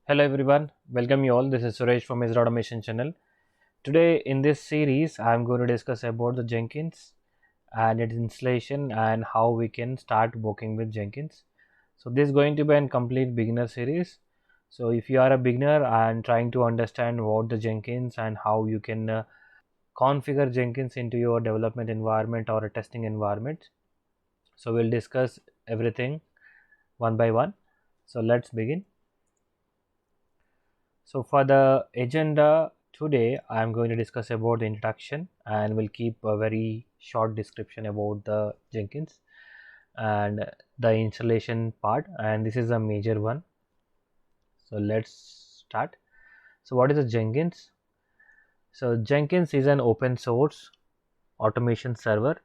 Hello everyone, welcome you all. This is Suresh from SDET Automation channel. Today in this series, I am going to discuss about the Jenkins and its installation and how we can start working with Jenkins. So this is going to be a complete beginner series. So if you are a beginner and trying to understand what the Jenkins and how you can configure Jenkins into your development environment or a testing environment. So we'll discuss everything one by one. So let's begin. So for the agenda today, I am going to discuss about the introduction and we'll keep a very short description about the Jenkins and the installation part, and this is a major one. So let's start. So what is a Jenkins? So Jenkins is an open source automation server.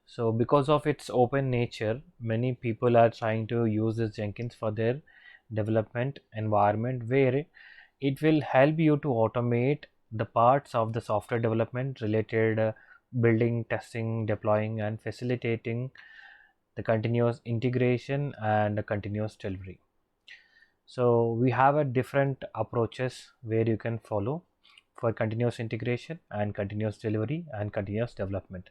So because of its open nature, many people are trying to use this Jenkins for their development environment, where it will help you to automate the parts of the software development related building, testing, deploying, and facilitating the continuous integration and the continuous delivery. So we have a different approaches where you can follow for continuous integration and continuous delivery and continuous development,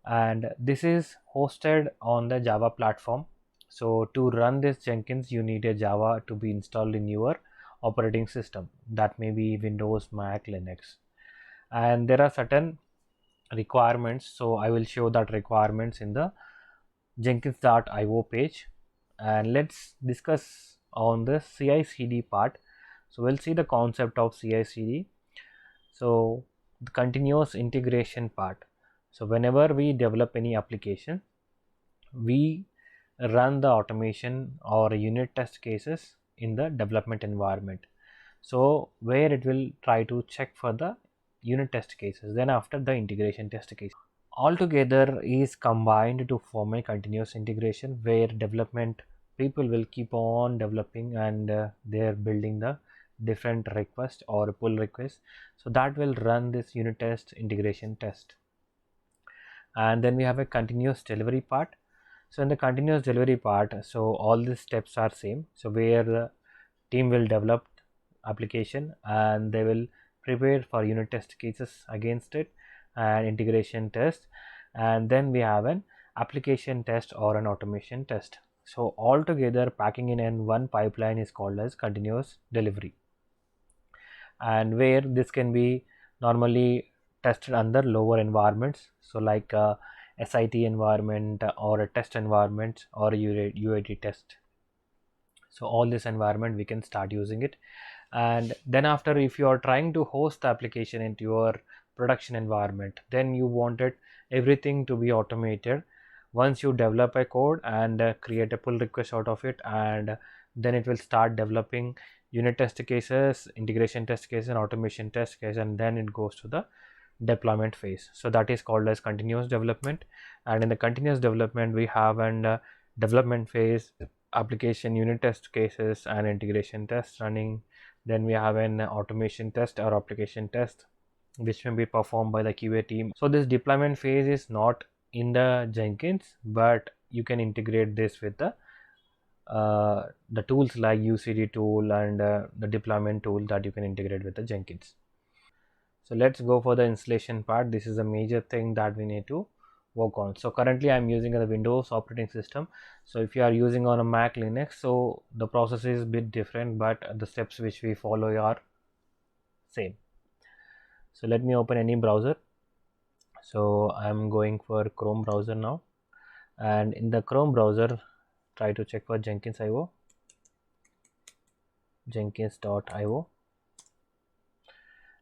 and this is hosted on the Java platform. So to run this Jenkins, you need a Java to be installed in your operating system. That may be Windows, Mac, Linux, and there are certain requirements. So I will show that requirements in the Jenkins.io page, and let's discuss on the CI/CD part. So we'll see the concept of CI/CD. So the continuous integration part. So whenever we develop any application, we run the automation or unit test cases in the development environment. So where it will try to check for the unit test cases, then after the integration test case. Altogether is combined to form a continuous integration where development people will keep on developing and they're building the different request or pull request. So that will run this unit test, integration test. And then we have a continuous delivery part. So in the continuous delivery part, so all these steps are same. So where the team will develop application and they will prepare for unit test cases against it and integration test, and then we have an application test or an automation test. So all together packing in one pipeline is called as continuous delivery, and where this can be normally tested under lower environments, so like SIT environment or a test environment or a UAT test. So all this environment we can start using it, and then after, if you are trying to host the application into your production environment, then you wanted everything to be automated. Once you develop a code and create a pull request out of it, and then it will start developing unit test cases, integration test case, and automation test case, and then it goes to the deployment phase. So that is called as continuous development. And in the continuous development, we have an development phase, application unit test cases and integration tests running. Then we have an automation test or application test which may be performed by the QA team. So this deployment phase is not in the Jenkins, but you can integrate this with the tools like UCD tool and the deployment tool that you can integrate with the Jenkins. So let's go for the installation part. This is a major thing that we need to work on. So currently I'm using the Windows operating system. So if you are using on a Mac, Linux, so the process is a bit different, but the steps which we follow are same. So let me open any browser. So I'm going for Chrome browser now, and in the Chrome browser try to check for Jenkins.io, Jenkins.io,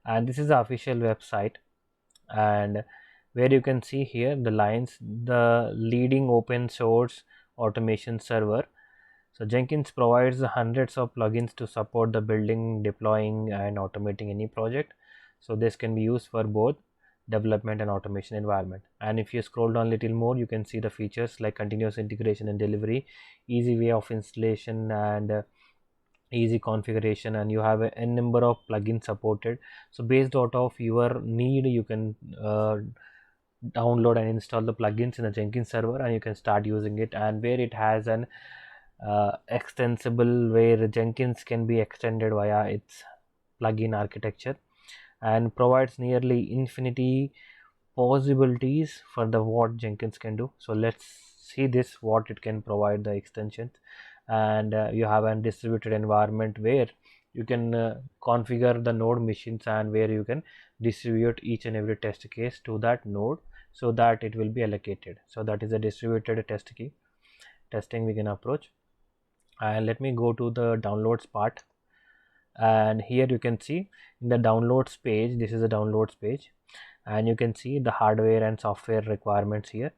and this is the official website, and where you can see here the lines, the leading open source automation server. So Jenkins provides hundreds of plugins to support the building, deploying, and automating any project. So this can be used for both development and automation environment. And if you scroll down a little more, you can see the features like continuous integration and delivery, easy way of installation, and easy configuration, and you have a n number of plugins supported. So based out of your need, you can download and install the plugins in the Jenkins server, and you can start using it, and where it has an extensible, where Jenkins can be extended via its plugin architecture, and provides nearly infinity possibilities for the what Jenkins can do. So let's see this, what it can provide the extensions. And you have a distributed environment where you can configure the node machines, and where you can distribute each and every test case to that node so that it will be allocated. So that is a distributed testing we can approach. And let me go to the downloads part, and here you can see in the downloads page, this is a downloads page, and you can see the hardware and software requirements here.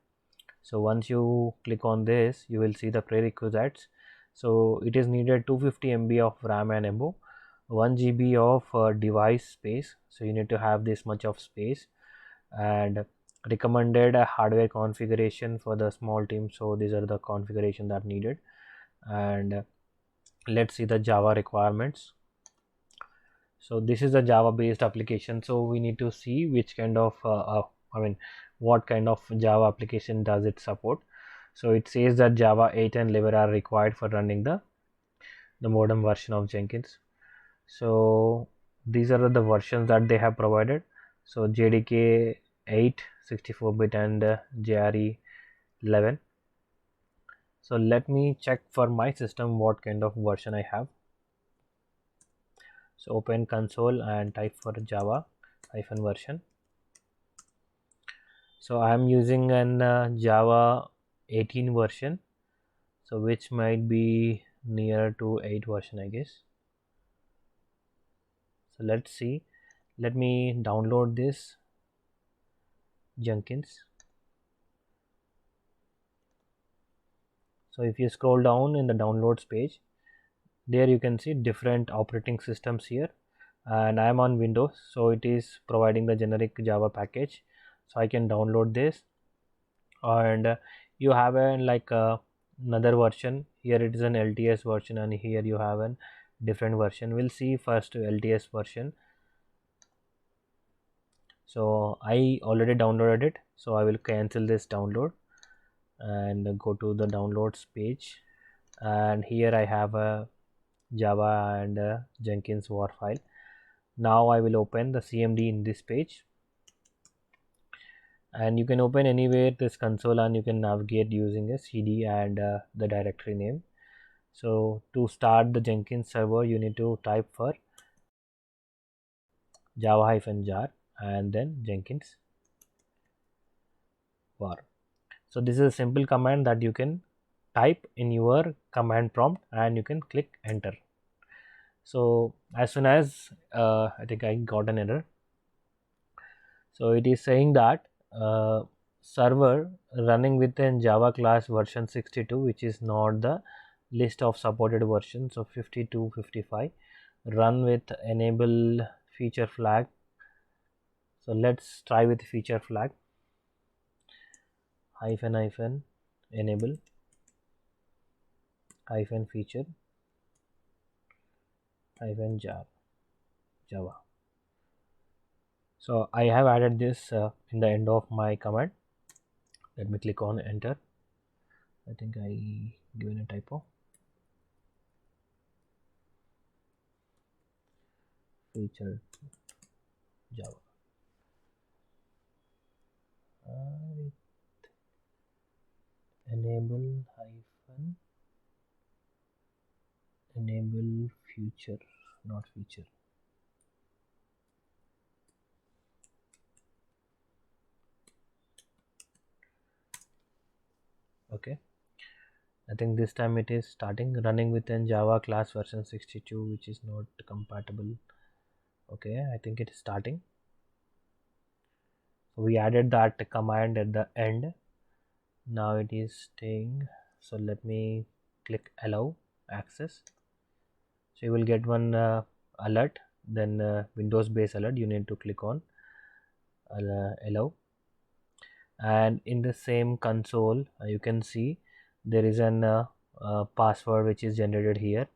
So once you click on this, you will see the prerequisites. So it is needed 250 MB of RAM and MO, 1 GB of device space, so you need to have this much of space, and recommended hardware configuration for the small team. So these are the configuration that needed. And let's see the Java requirements. So this is a Java based application, so we need to see which kind of what kind of Java application does it support. So it says that Java 8 and 11 are required for running the modern version of Jenkins. So these are the versions that they have provided. So JDK 8 64-bit and JRE 11. So let me check for my system what kind of version I have. So open console and type for Java version. So I am using an Java 18 version, so which might be near to 8 version, I guess. So let's see. Let me download this Jenkins. So if you scroll down in the downloads page, there you can see different operating systems here, and I am on Windows, so it is providing the generic Java package. So I can download this, and you have a another version here. It is an LTS version, and here you have a different version. We'll see first LTS version. So I already downloaded it, so I will cancel this download and go to the downloads page, and here I have a Java and Jenkins.war file. Now I will open the CMD in this page, and you can open anywhere this console, and you can navigate using a CD and the directory name. So to start the Jenkins server, you need to type for java-jar and then Jenkins.war. So this is a simple command that you can type in your command prompt, and you can click enter. So as soon as I think I got an error. So it is saying that server running within Java class version 62, which is not the list of supported versions of 52, 55, run with enable feature flag. So let's try with feature flag hyphen enable feature Java. So I have added this in the end of my command. Let me click on enter. I think I given a typo. Feature Java. Enable future, not feature. Okay, I think this time it is starting running within Java class version 62, which is not compatible. Okay, I think it is starting. So we added that command at the end. Now it is staying. So let me click allow access. So you will get one alert, then Windows based alert. You need to click on allow, and in the same console you can see there is an password which is generated here,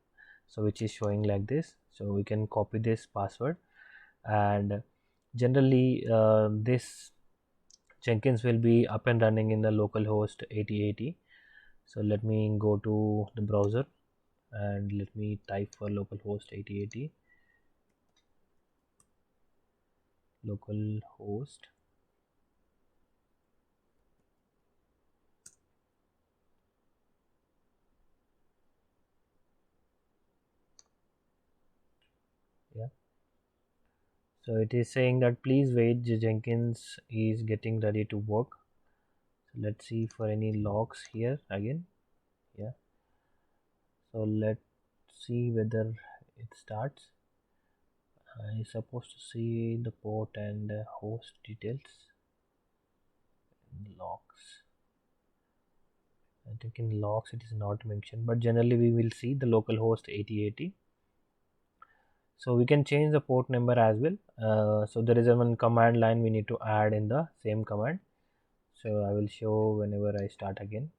so which is showing like this. So we can copy this password, and generally this Jenkins will be up and running in the localhost 8080. So let me go to the browser and let me type for localhost 8080 localhost. Yeah, so it is saying that please wait, Jenkins is getting ready to work. So let's see for any logs here again. Yeah, so let's see whether it starts. I supposed to see the port and host details in logs. I think in logs it is not mentioned, but generally we will see the localhost 8080. So we can change the port number as well. So there is a one command line we need to add in the same command. So I will show whenever I start again.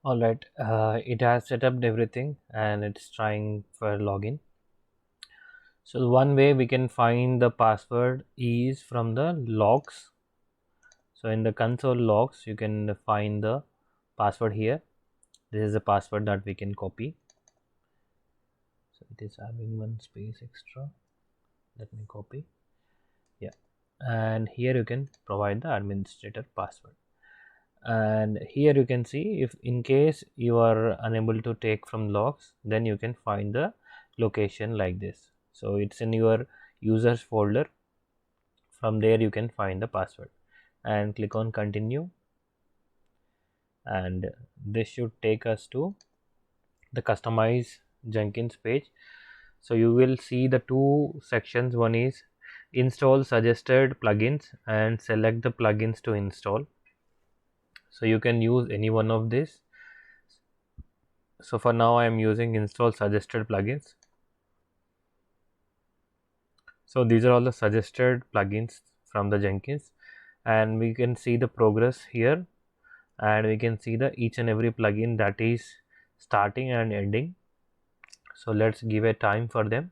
Alright, it has set up everything and it's trying for login. So one way we can find the password is from the logs. So in the console logs you can find the password here. This is the password that we can copy. So it is having one space extra. Let me copy. Yeah, and here you can provide the administrator password. And here you can see, if in case you are unable to take from logs, then you can find the location like this. So it's in your users folder. From there you can find the password and click on continue, and this should take us to the customize Jenkins page. So you will see the two sections. One is install suggested plugins and select the plugins to install. So you can use any one of this. So for now I am using install suggested plugins. So these are all the suggested plugins from the Jenkins, and we can see the progress here, and we can see the each and every plugin that is starting and ending. So let's give a time for them.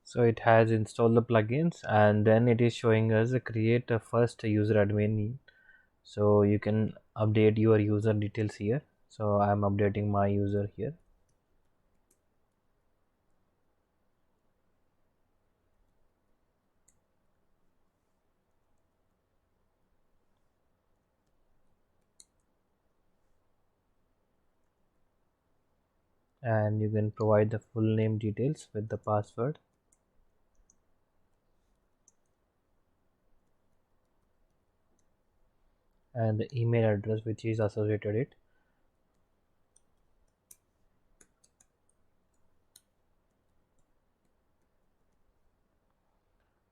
So it has installed the plugins, and then it is showing us create a first user admin. So you can update your user details here. So I am updating my user here. And you can provide the full name details with the password. And the email address which is associated it.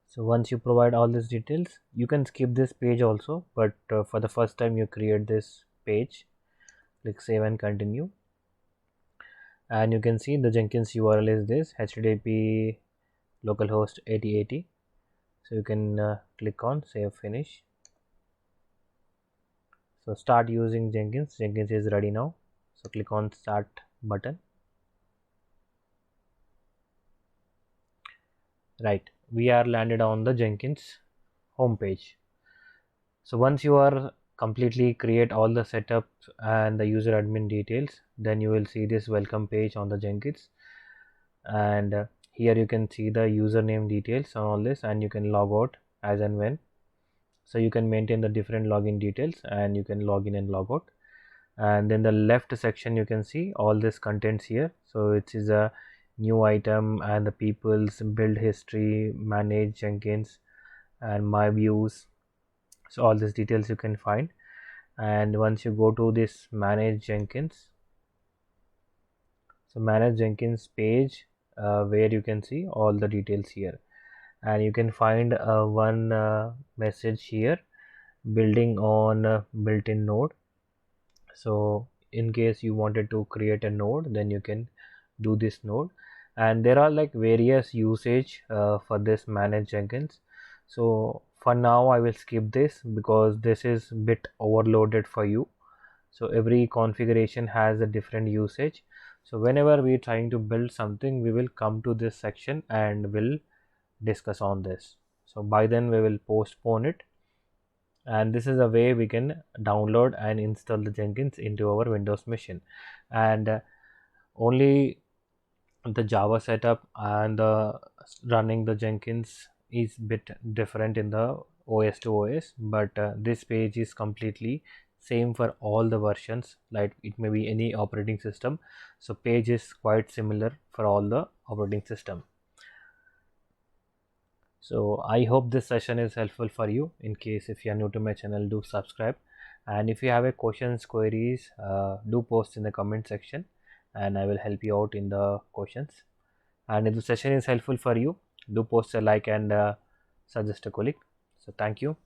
So once you provide all these details, you can skip this page also, but for the first time you create this page, click save and continue. And you can see the Jenkins URL is this http localhost 8080. So you can click on save finish. So start using Jenkins. Jenkins is ready now. So click on start button. Right, we are landed on the Jenkins homepage. So once you are completely create all the setups and the user admin details, then you will see this welcome page on the Jenkins. And here you can see the username details on all this, and you can log out as and when. So you can maintain the different login details, and you can log in and log out. And then the left section you can see all this contents here. So it is a new item and the people's build history, manage Jenkins, and my views. So all these details you can find. And once you go to this manage Jenkins, so manage Jenkins page, where you can see all the details here, and you can find one message here, building on built-in node. So in case you wanted to create a node, then you can do this node. and there are like various usage for this manage Jenkins. So for now I will skip this because this is bit overloaded for you. So every configuration has a different usage. So whenever we are trying to build something, we will come to this section and will discuss on this. So by then we will postpone it, and this is a way we can download and install the Jenkins into our Windows machine. And only the Java setup and running the Jenkins is bit different in the OS to OS, but this page is completely same for all the versions, like it may be any operating system. So page is quite similar for all the operating system. So I hope this session is helpful for you. In case if you are new to my channel, do subscribe, and if you have a questions, queries, do post in the comment section and I will help you out in the questions. And if the session is helpful for you, do post a like and suggest a colleague. So thank you.